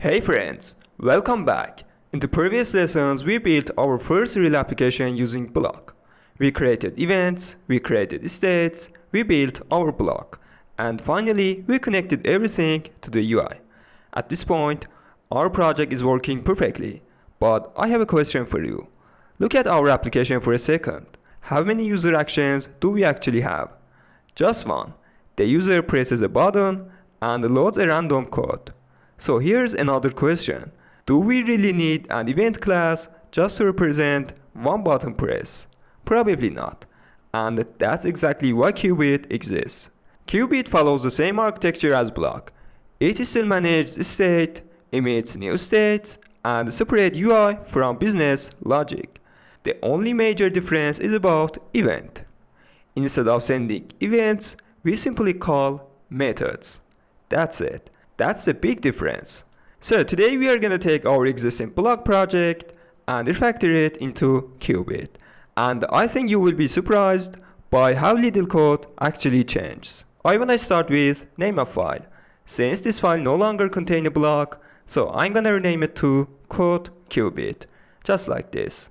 Hey friends, welcome back. In the previous lessons, we built our first real application using Bloc. We created events, we created states, we built our block, and finally we connected everything to the UI. At this point, our project is working perfectly, but I have a question for you. Look at our application for a second. How many user actions do we actually have? Just one. The user presses a button and loads a random code. So here's another question. Do we really need an event class just to represent one button press? Probably not. And that's exactly why Cubit exists. Cubit follows the same architecture as Bloc. It still manages state, emits new states, and separates UI from business logic. The only major difference is about event. Instead of sending events, we simply call methods. That's it. That's the big difference. So today we are going to take our existing Bloc project and refactor it into Cubit. And I think you will be surprised by how little code actually changes. I want to start with name of file. Since this file no longer contains a block, so I'm going to rename it to code Cubit, just like this.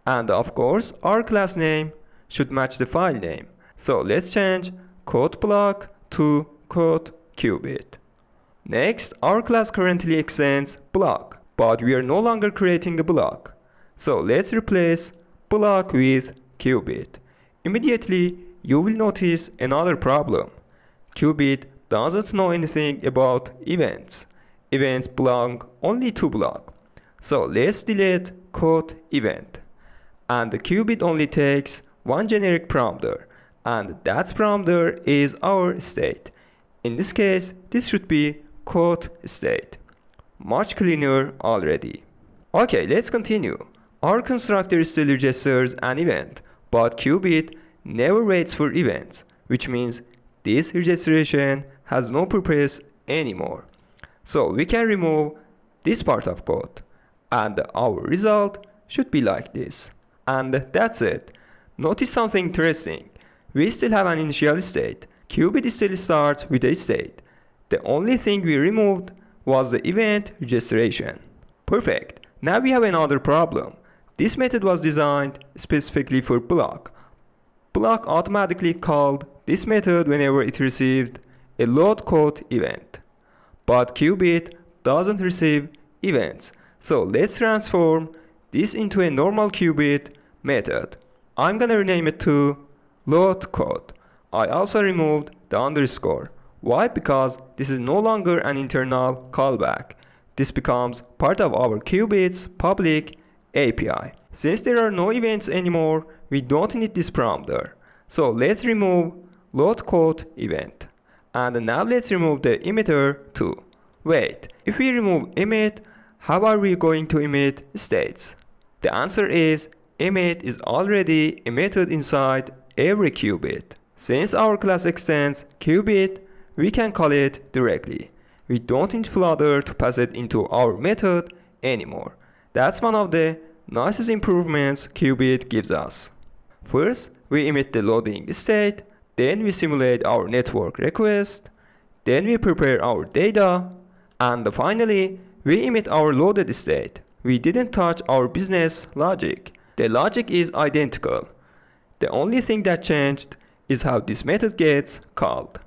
And of course, our class name should match the file name. So let's change code block to code Cubit. Next, our class currently extends block, but we are no longer creating a block. So let's replace block with Cubit. Immediately, you will notice another problem. Cubit doesn't know anything about events. Events belong only to block. So let's delete code event. And the Cubit only takes one generic parameter, and that parameter is our state. In this case, this should be code state. Much cleaner already. Okay, let's continue. Our constructor still registers an event, but Cubit never waits for events, which means this registration has no purpose anymore. So we can remove this part of code, and our result should be like this. And that's it. Notice something interesting. We still have an initial state. Cubit still starts with a state. The only thing we removed was the event registration. Perfect. Now we have another problem. This method was designed specifically for Bloc. Bloc automatically called this method whenever it received a load code event. But Cubit doesn't receive events. So let's transform this into a normal Cubit method. I'm gonna rename it to load code. I also removed the underscore. Why? Because this is no longer an internal callback. This becomes part of our Cubit's public API. Since there are no events anymore, we don't need this parameter. So let's remove load code event. And now let's remove the emitter too. Wait, if we remove emit, how are we going to emit states? The answer is emit is already emitted inside every Cubit. Since our class extends Cubit, we can call it directly. We don't need Flutter to pass it into our method anymore. That's one of the nicest improvements Cubit gives us. First, we emit the loading state, then we simulate our network request, then we prepare our data, and finally, we emit our loaded state. We didn't touch our business logic. The logic is identical. The only thing that changed is how this method gets called.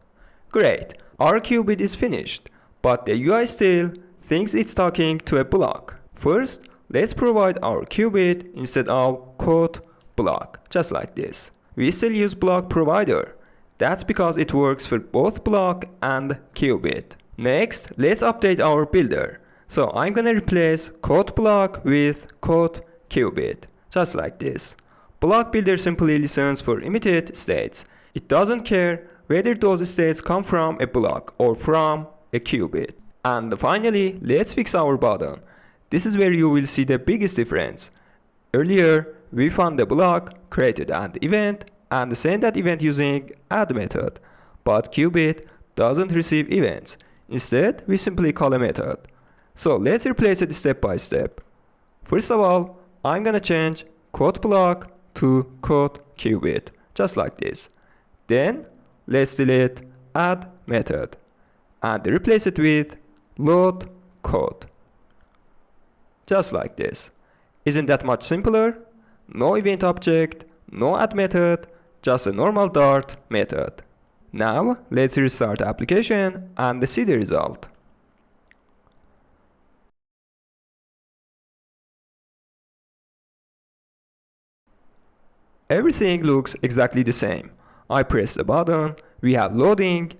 Great, our Cubit is finished, but the UI still thinks it's talking to a block. First, let's provide our Cubit instead of code block, just like this. We still use block provider. That's because it works for both block and Cubit. Next, let's update our builder. So I'm gonna replace code block with code Cubit, just like this. Block builder simply listens for emitted states. It doesn't care whether those states come from a block or from a Cubit. And finally, let's fix our button. This is where you will see the biggest difference. Earlier, we found the block, created an event, and sent that event using add method. But Cubit doesn't receive events. Instead, we simply call a method. So let's replace it step by step. First of all, I'm gonna change code block to code Cubit, just like this. Then, let's delete add method and replace it with load code. just like this. Isn't that much simpler? No event object, no add method, just a normal Dart method. Now let's restart the application and see the result. Everything looks exactly the same. I press the button, we have loading,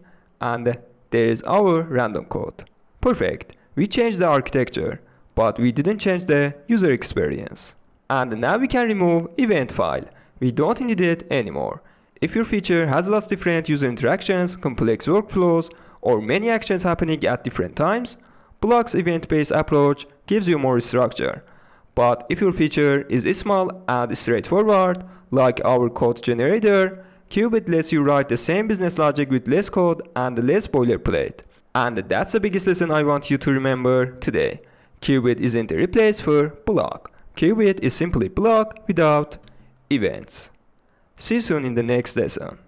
and there is our random code. Perfect, we changed the architecture, but we didn't change the user experience. And now we can remove event file. We don't need it anymore. If your feature has lots of different user interactions, complex workflows, or many actions happening at different times, Bloc's event-based approach gives you more structure. But if your feature is small and straightforward, like our code generator, Cubit lets you write the same business logic with less code and less boilerplate. And that's the biggest lesson I want you to remember today. Cubit isn't a replace for Bloc. Cubit is simply Bloc without events. See you soon in the next lesson.